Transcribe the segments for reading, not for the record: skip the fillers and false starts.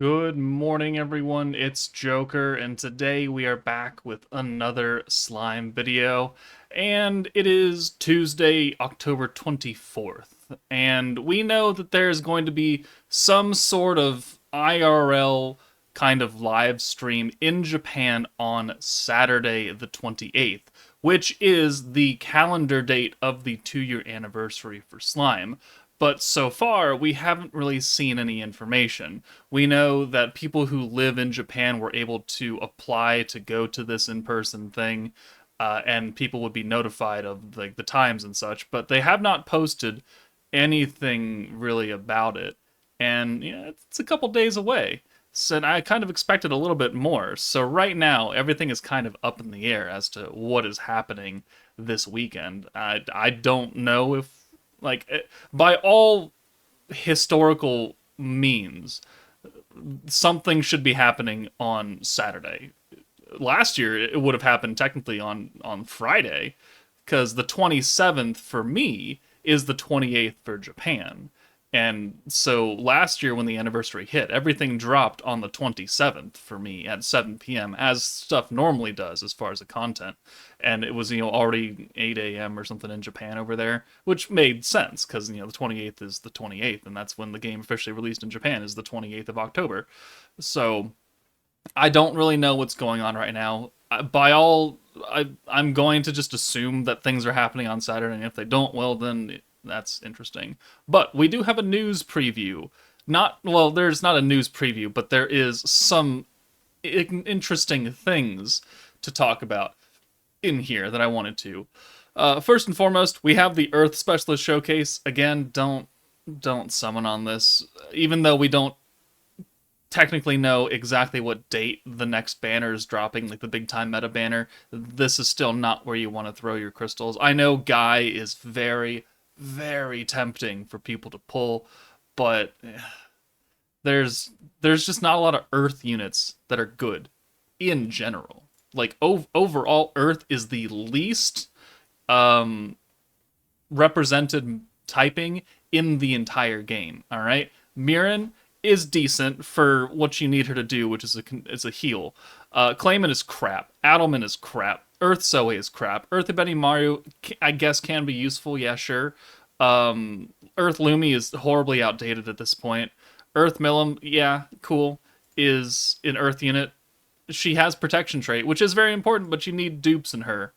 Good morning, everyone. It's Joker, and today we are back with another slime video. And it is Tuesday, October 24th. And we know that there's going to be some sort of IRL kind of live stream in Japan on Saturday, the 28th, which is the calendar date of the 2-year anniversary for Slime. But so far, we haven't really seen any information. We know that people who live in Japan were able to apply to go to this in-person thing, and people would be notified of like the times and such. But they have not posted anything really about it, and it's a couple days away. So I kind of expected a little bit more. So right now, everything is kind of up in the air as to what is happening this weekend. I don't know if by all historical means, something should be happening on Saturday. Last year, it would have happened technically on Friday, because the 27th for me is the 28th for Japan. And so last year when the anniversary hit, everything dropped on the 27th for me at 7 p.m. as stuff normally does as far as the content. And it was, already 8 a.m. or something in Japan over there, which made sense because, the 28th is the 28th, and that's when the game officially released in Japan is the 28th of October. So I don't really know what's going on right now. I'm going to just assume that things are happening on Saturday, and if they don't, well, then that's interesting. But we do have a news preview. There's not a news preview, but there is some interesting things to talk about in here that I wanted to. First and foremost, we have the Earth Specialist Showcase. Again, don't summon on this, even though we don't technically know exactly what date the next banner is dropping, like the big time meta banner. This is still not where you want to throw your crystals. I know Guy is very, very tempting for people to pull, but there's just not a lot of Earth units that are good in general. Like overall, Earth is the least um, represented typing in the entire game. All right, Mirren is decent for what you need her to do, which is a heal. Clayman is crap. Adelman is crap. Earth Zoe is crap. Earth Betty Mario, I guess, can be useful. Yeah, sure. Earth Lumi is horribly outdated at this point. Earth Millum, yeah, cool, is an Earth unit. She has protection trait, which is very important, but you need dupes in her.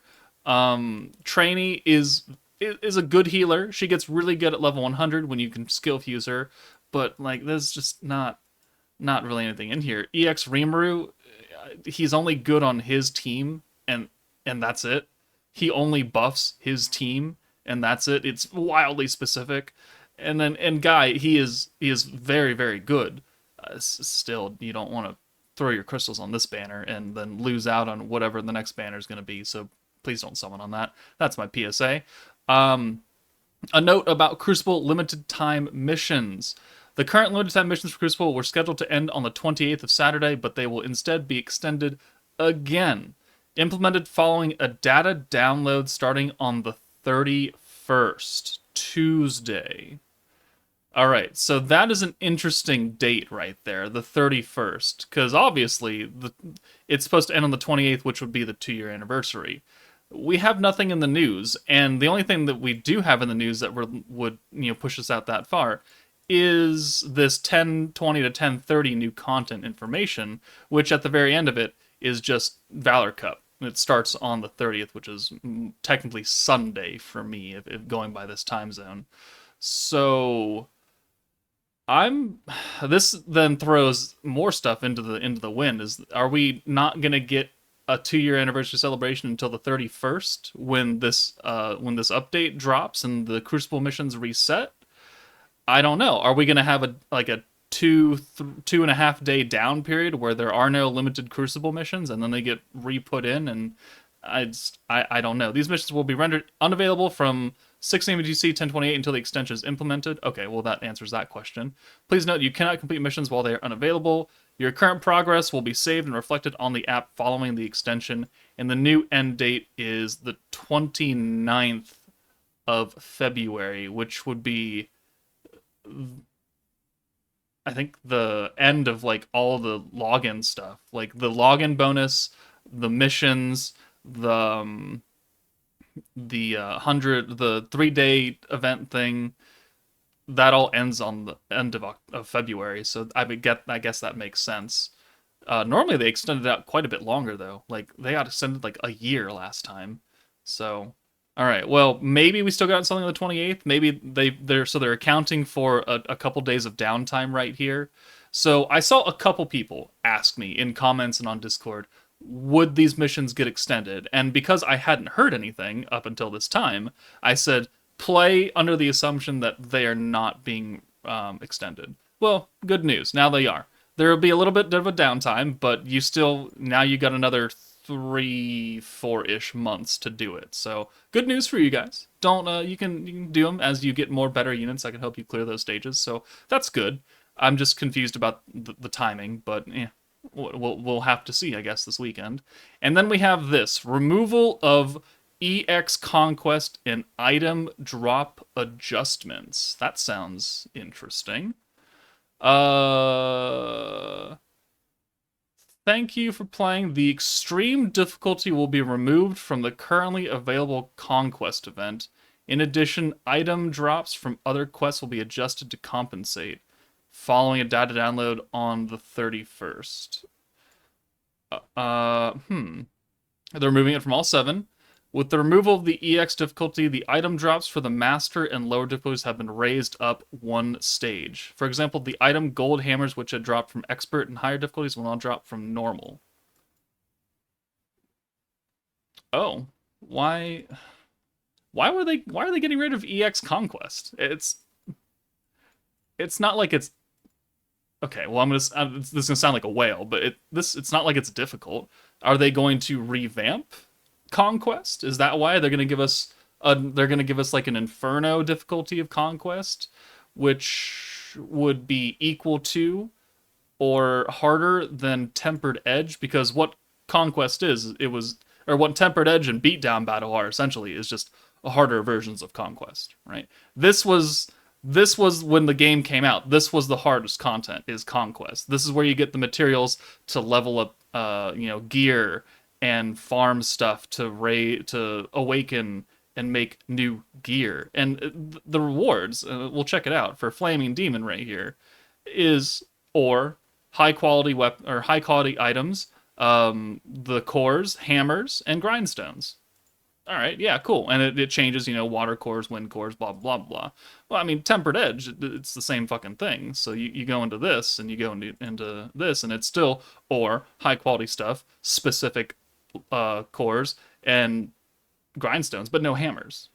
Trainee is a good healer. She gets really good at level 100 when you can skill fuse her, but like there's just not really anything in here. EX Rimuru, he's only good on his team, and that's it. He only buffs his team, and that's it. It's wildly specific. And Guy, he is very, very good. Still, you don't want to throw your crystals on this banner and then lose out on whatever the next banner is going to be. So please don't summon on that. That's my PSA. A note about Crucible limited time missions. The current limited time missions for Crucible were scheduled to end on the 28th of Saturday, but they will instead be extended again. Implemented following a data download starting on the 31st, Tuesday. All right, so that is an interesting date right there, the 31st, because obviously it's supposed to end on the 28th, which would be the 2-year anniversary. We have nothing in the news, and the only thing that we do have in the news that would push us out that far is this 10:20 to 10:30 new content information, which at the very end of it is just Valor Cup. It starts on the 30th, which is technically Sunday for me, if going by this time zone. So I'm this then throws more stuff into the wind. Are we not gonna get a 2-year anniversary celebration until the 31st when this update drops and the Crucible missions reset? I don't know. Are we gonna have a 2.5 day down period where there are no limited Crucible missions and then they get re-put in? And I don't know. These missions will be rendered unavailable from 6 a.m. UTC 1028 until the extension is implemented. Okay, well that answers that question. Please note you cannot complete missions while they are unavailable. Your current progress will be saved and reflected on the app following the extension, and the new end date is the 29th of February, which would be I think the end of like all the login stuff, like the login bonus, the missions, the 3 day event thing, that all ends on the end of February. So I guess that makes sense. Normally they extended out quite a bit longer though. Like they got extended like a year last time. So, all right. Well, maybe we still got something on the 28th. Maybe they're accounting for a couple days of downtime right here. So I saw a couple people ask me in comments and on Discord, would these missions get extended? And because I hadn't heard anything up until this time, I said play under the assumption that they are not being extended. Well, good news. Now they are. There will be a little bit of a downtime, but you still now you got another 3, 4 ish months to do it. So good news for you guys. Don't you can do them as you get more better units. I can help you clear those stages. So that's good. I'm just confused about the timing, but yeah, we'll have to see, I guess, this weekend. And then we have this removal of EX Conquest and item drop adjustments. That sounds interesting. Uh, Thank you for playing. The extreme difficulty will be removed from the currently available Conquest event. In addition, item drops from other quests will be adjusted to compensate, following a data download on the 31st. They're removing it from all 7. With the removal of the EX difficulty, the item drops for the master and lower difficulties have been raised up 1 stage. For example, the item gold hammers, which had dropped from expert and higher difficulties, will now drop from normal. Oh, why? Why are they getting rid of EX Conquest? It's not like it's okay. Well, this is gonna sound like a whale, but it's not like it's difficult. Are they going to revamp Conquest? Is that why they're going to give us like an Inferno difficulty of Conquest, which would be equal to or harder than Tempered Edge? Because what Conquest is, or what Tempered Edge and Beatdown Battle are essentially is just harder versions of Conquest, right? This was when the game came out. This was the hardest content is Conquest. This is where you get the materials to level up, gear and farm stuff to awaken and make new gear. And the rewards, we'll check it out for Flaming Demon right here, is or high quality weapon or high quality items, the cores, hammers, and grindstones. All right, yeah, cool. And it changes, water cores, wind cores, blah, blah, blah. Well, I mean, Tempered Edge, it's the same fucking thing. So you go into this and you go into this, and it's still or high quality stuff, specific cores, and grindstones, but no hammers.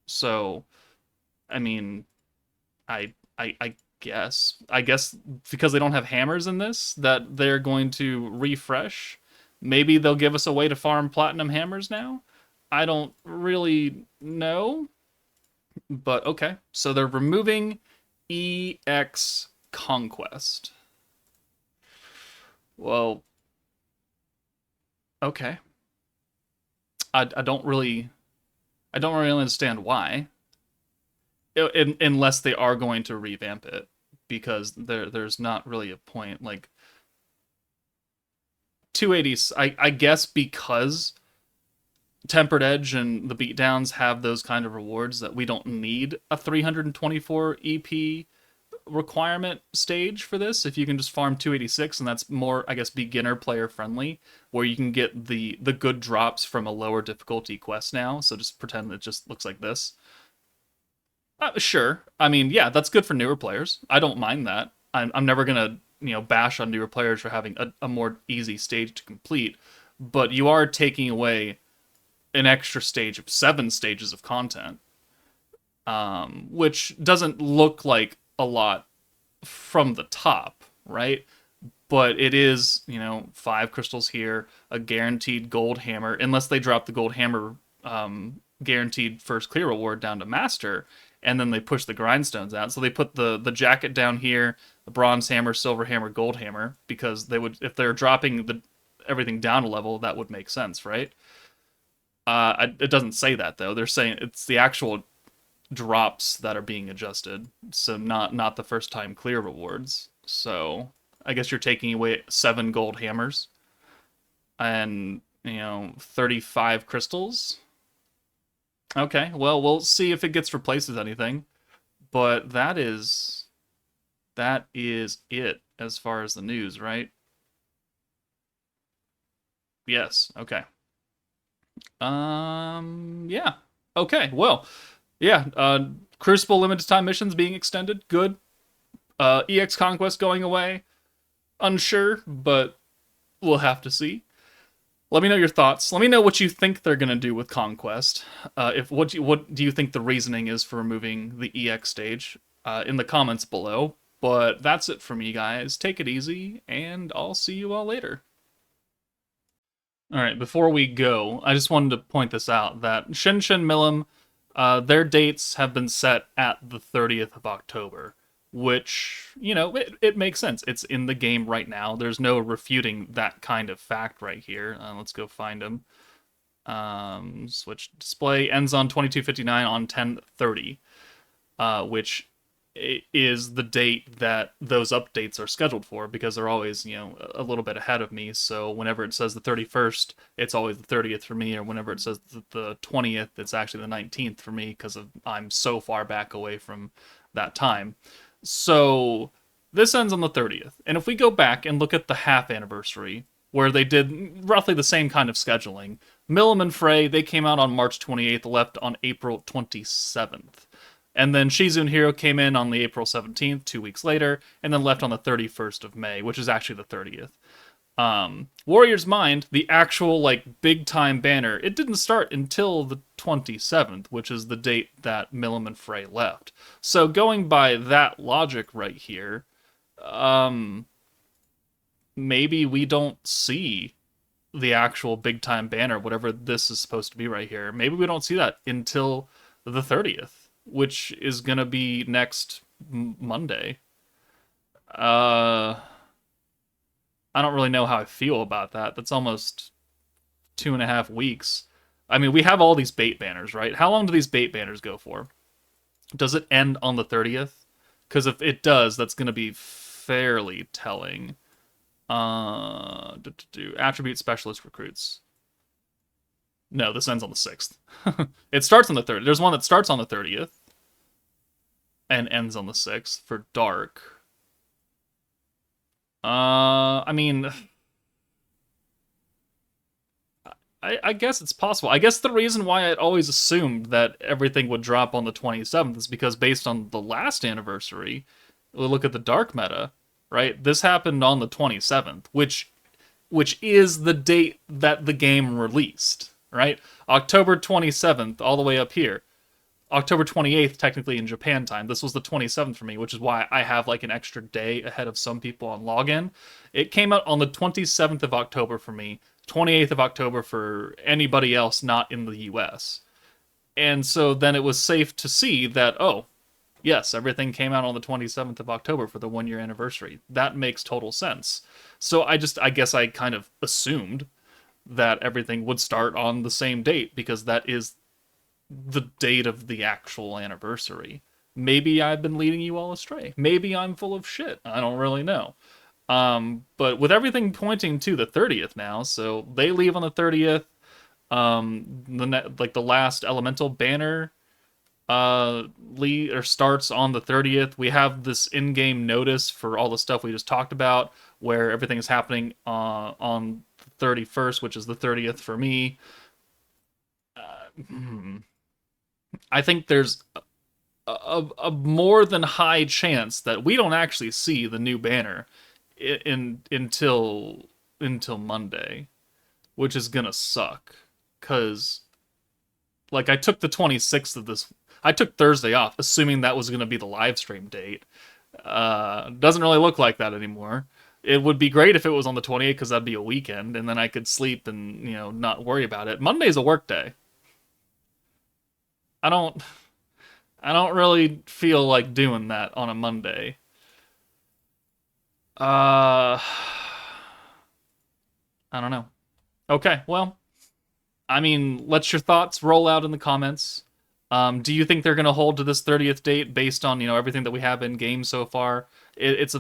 So, I mean, I guess because they don't have hammers in this, that they're going to refresh. Maybe they'll give us a way to farm platinum hammers now. I don't really know, but okay. So they're removing EX Conquest. Well, okay. I don't really understand why, unless they are going to revamp it, because there's not really a point. Like 280, I guess because Tempered Edge and the Beatdowns have those kind of rewards that we don't need a 324 EP requirement stage for this. If you can just farm 286, and that's more, I guess, beginner player friendly, where you can get the good drops from a lower difficulty quest now. So just pretend it just looks like this. Sure. I mean, yeah, that's good for newer players. I don't mind that. I'm never gonna bash on newer players for having a more easy stage to complete, but you are taking away an extra stage of 7 stages of content, which doesn't look like a lot from the top, right? But it is, 5 crystals here, a guaranteed gold hammer, unless they drop the gold hammer guaranteed first clear reward down to master, and then they push the grindstones out. So they put the jacket down here, the bronze hammer, silver hammer, gold hammer, because they would, if they're dropping everything down a level, that would make sense, right? It doesn't say that though. They're saying it's the actual drops that are being adjusted, so not the first time clear rewards. So I guess you're taking away 7 gold hammers and 35 crystals. Okay, well we'll see if it gets replaced with anything. But that is it as far as the news, right? Yes. Okay. Yeah. Okay. Well, yeah. Crucible limited time missions being extended. Good. EX Conquest going away. Unsure, but we'll have to see. Let me know your thoughts. Let me know what you think they're gonna do with Conquest. If what do you think the reasoning is for removing the EX stage in the comments below? But that's it from me, guys. Take it easy, and I'll see you all later. All right, before we go, I just wanted to point this out that Shinshin Milim, their dates have been set at the 30th of October, which, it makes sense. It's in the game right now. There's no refuting that kind of fact right here. Let's go find them. Switch display ends on 22:59 on 10:30, which is the date that those updates are scheduled for because they're always, a little bit ahead of me. So whenever it says the 31st, it's always the 30th for me, or whenever it says the 20th, it's actually the 19th for me because I'm so far back away from that time. So this ends on the 30th. And if we go back and look at the half anniversary, where they did roughly the same kind of scheduling, Milam and Frey, they came out on March 28th, left on April 27th. And then Shizun Hero came in on the April 17th, 2 weeks later, and then left on the 31st of May, which is actually the 30th. Warrior's Mind, the actual big time banner, it didn't start until the 27th, which is the date that Milam and Frey left. So going by that logic right here, maybe we don't see the actual big time banner, whatever this is supposed to be right here. Maybe we don't see that until the 30th, which is gonna be next Monday. I don't really know how I feel about that. That's almost 2.5 weeks. I mean, we have all these bait banners, right? How long do these bait banners go for? Does it end on the 30th? Because if it does, that's going to be fairly telling. Attribute specialist recruits. No, this ends on the 6th. It starts on the 30th. There's one that starts on the 30th and ends on the 6th for dark. I mean, I guess it's possible. I guess the reason why I'd always assumed that everything would drop on the 27th is because based on the last anniversary, we look at the dark meta, right? This happened on the 27th, which is the date that the game released, right? October 27th, all the way up here. October 28th, technically in Japan time. This was the 27th for me, which is why I have an extra day ahead of some people on login. It came out on the 27th of October for me, 28th of October for anybody else not in the US. And so then it was safe to see that, oh, yes, everything came out on the 27th of October for the 1 year anniversary. That makes total sense. So I guess I kind of assumed that everything would start on the same date because that is the date of the actual anniversary. Maybe I've been leading you all astray. Maybe I'm full of shit. I don't really know. But with everything pointing to the 30th now, so they leave on the 30th. The last elemental banner starts on the 30th. We have this in-game notice for all the stuff we just talked about, where everything is happening on the 31st, which is the 30th for me. I think there's a more than high chance that we don't actually see the new banner until Monday, which is gonna suck. Cause I took the 26th of this. I took Thursday off, assuming that was gonna be the live stream date. Doesn't really look like that anymore. It would be great if it was on the 28th because that'd be a weekend, and then I could sleep and not worry about it. Monday's a work day. I don't really feel like doing that on a Monday. I don't know. Okay, well, I mean, let your thoughts roll out in the comments. Do you think they're going to hold to this 30th date based on everything that we have in game so far? It's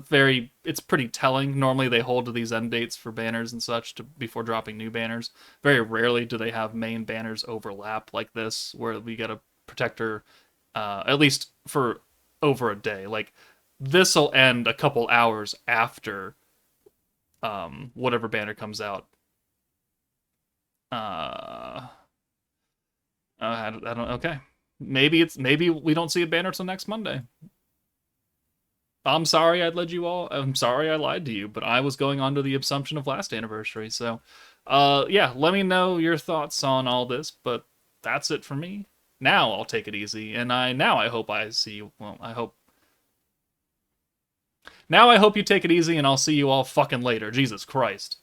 pretty telling. Normally they hold to these end dates for banners and such before dropping new banners. Very rarely do they have main banners overlap like this, where we get a protector, at least for over a day. Like this will end a couple hours after whatever banner comes out. Uh, I don't. Okay, maybe we don't see a banner till next Monday. I'm sorry I led you all. I'm sorry I lied to you, but I was going on to the assumption of last anniversary. So, yeah, let me know your thoughts on all this. But that's it for me. Now I'll take it easy, and I hope I see you. Well, I hope you take it easy, and I'll see you all fucking later. Jesus Christ.